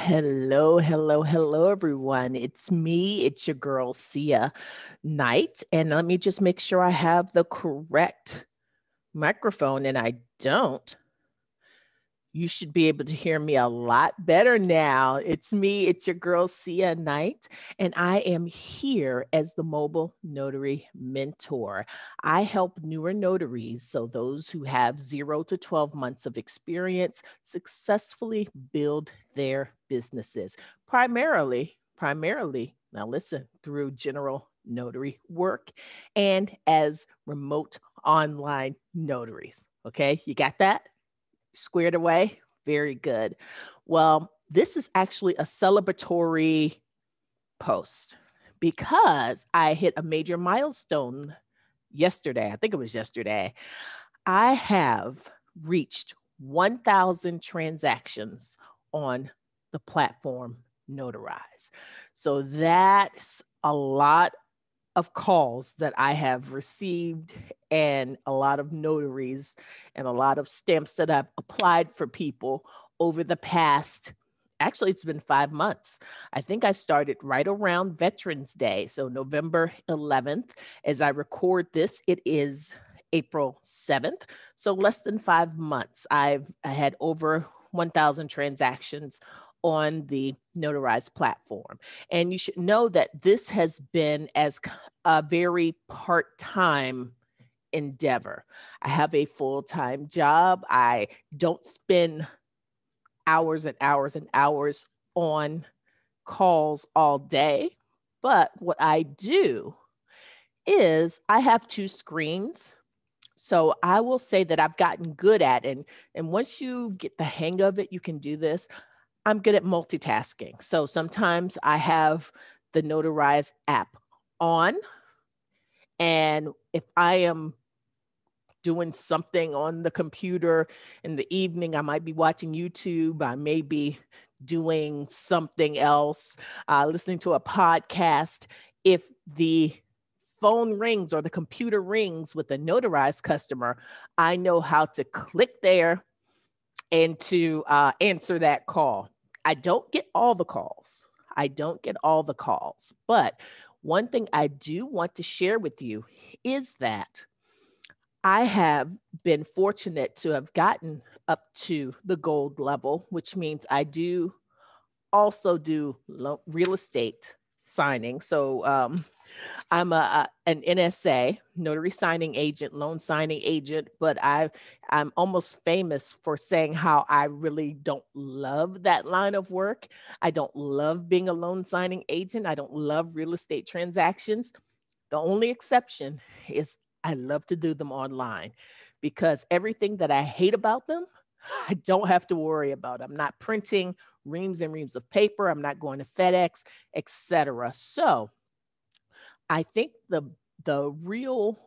Hello, hello, hello, everyone. It's me, it's your girl, Sia Knight. And let me just make sure I have the correct microphone, and I don't. You should be able to hear me a lot better now. It's me, it's your girl, Sia Knight, and I am here as the mobile notary mentor. I help newer notaries, so those who have 0 to 12 months of experience, successfully build their businesses, primarily, now listen, through general notary work and as remote online notaries. Okay, you got that? Squared away? Very good. Well, this is actually a celebratory post because I hit a major milestone yesterday. I think it was yesterday. I have reached 1,000 transactions on the platform Notarize. So that's a lot of calls that I have received and a lot of notaries and a lot of stamps that I've applied for people over the past. Actually, it's been 5 months. I think I started right around Veterans Day. So, November 11th, as I record this, it is April 7th. So, less than 5 months. I had over 1,000 transactions on the Notarize platform. And you should know that this has been as a very part-time endeavor. I have a full-time job. I don't spend hours and hours and hours on calls all day. But what I do is I have two screens. So I will say that I've gotten good at it. And once you get the hang of it, you can do this. I'm good at multitasking. So sometimes I have the Notarize app on, and if I am doing something on the computer in the evening, I might be watching YouTube, I may be doing something else, listening to a podcast. If the phone rings or the computer rings with a Notarized customer, I know how to click there and to answer that call. I don't get all the calls. I don't get all the calls. But one thing I do want to share with you is that I have been fortunate to have gotten up to the gold level, which means I do also do real estate signing. So I'm an NSA, notary signing agent, loan signing agent, but I'm almost famous for saying how I really don't love that line of work. I don't love being a loan signing agent. I don't love real estate transactions. The only exception is I love to do them online because everything that I hate about them, I don't have to worry about. I'm not printing reams and reams of paper. I'm not going to FedEx, etc. So I think the real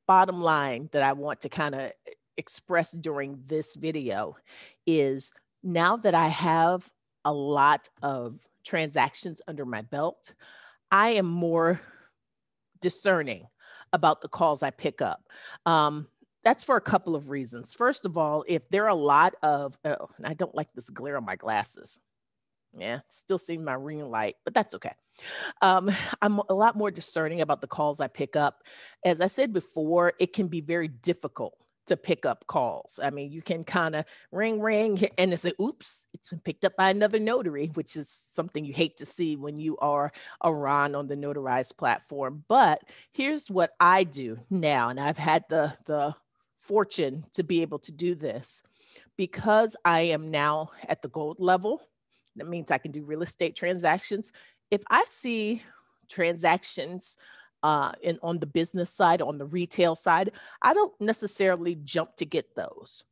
bottom line that I want to kind of express during this video is now that I have a lot of transactions under my belt, I am more discerning about the calls I pick up. That's for a couple of reasons. First of all, if there are a lot of, oh, I don't like this glare on my glasses. Yeah, still seeing my ring light, but that's okay. Um, I'm a lot more discerning about the calls I pick up. As I said before, it can be very difficult to pick up calls. I mean, you can kind of ring, ring, and it's like, oops, it's been picked up by another notary, which is something you hate to see when you are around on the notarized platform. But here's what I do now, and I've had the fortune to be able to do this because I am now at the gold level. That means I can do real estate transactions. If I see transactions on the business side, on the retail side, I don't necessarily jump to get those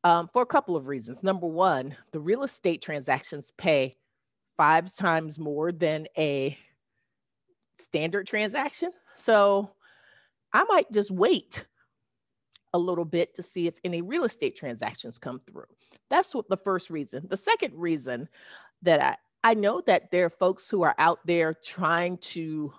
for a couple of reasons. Number one, the real estate transactions pay 5 times more than a standard transaction. So I might just wait a little bit to see if any real estate transactions come through. That's what the first reason. The second reason that I know that there are folks who are out there trying to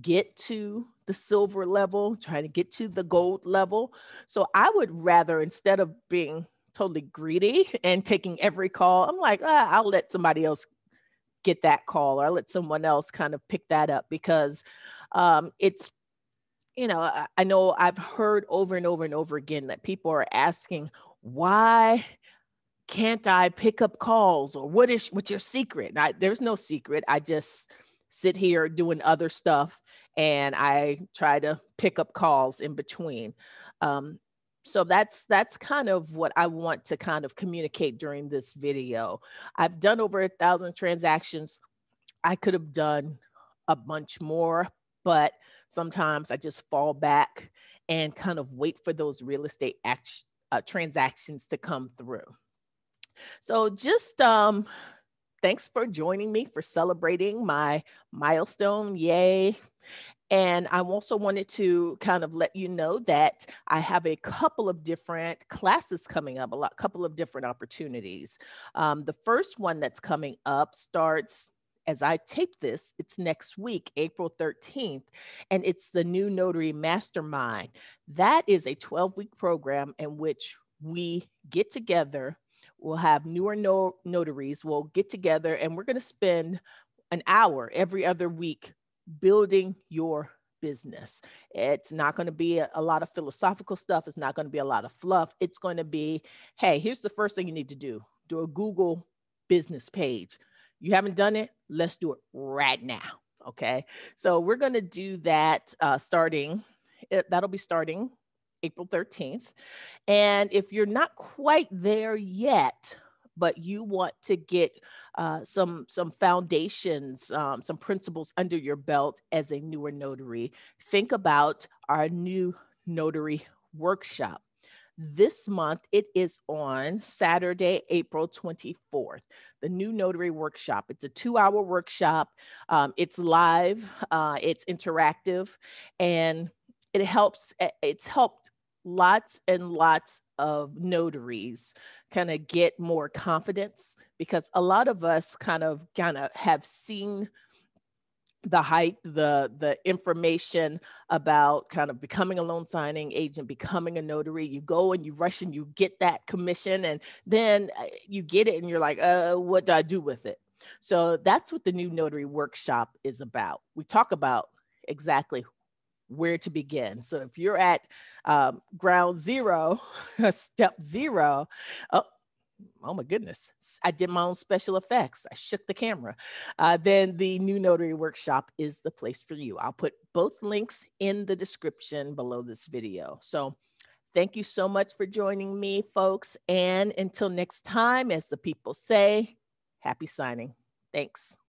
get to the silver level, trying to get to the gold level. So I would rather, instead of being totally greedy and taking every call. I'm like, I'll let somebody else get that call, or I'll let someone else kind of pick that up, because it's, I know I've heard over and over and over again that people are asking, why can't I pick up calls, or what's your secret? There's no secret. I just sit here doing other stuff, and I try to pick up calls in between. Um, so that's kind of what I want to kind of communicate during this video. I've done over 1,000 transactions. I could have done a bunch more, but sometimes I just fall back and kind of wait for those real estate transactions to come through. So just thanks for joining me for celebrating my milestone. Yay. And I also wanted to kind of let you know that I have a couple of different classes coming up, couple of different opportunities. The first one that's coming up starts, as I tape this, it's next week, April 13th, and it's the new Notary Mastermind. That is a 12-week program in which we get together. We'll have newer notaries. We'll get together, and we're going to spend an hour every other week building your business. It's not going to be a lot of philosophical stuff. It's not going to be a lot of fluff. It's going to be, hey, here's the first thing you need to do. Do a Google business page. You haven't done it? Let's do it right now. Okay. So we're going to do that that'll be starting April 13th. And if you're not quite there yet, but you want to get some foundations, some principles under your belt as a newer notary, think about our new Notary Workshop. This month, it is on Saturday, April 24th, the new Notary Workshop. It's a 2-hour workshop. It's live, it's interactive, and it's helped lots and lots of notaries kind of get more confidence, because a lot of us kind of have seen the hype, the information about kind of becoming a loan signing agent, becoming a notary. You go and you rush and you get that commission, and then you get it and you're like, what do I do with it? So that's what the new Notary Workshop is about. We talk about exactly where to begin. So if you're at ground zero, step zero, oh my goodness, I did my own special effects. I shook the camera. Then the new Notary Workshop is the place for you. I'll put both links in the description below this video. So thank you so much for joining me, folks. And until next time, as the people say, happy signing. Thanks.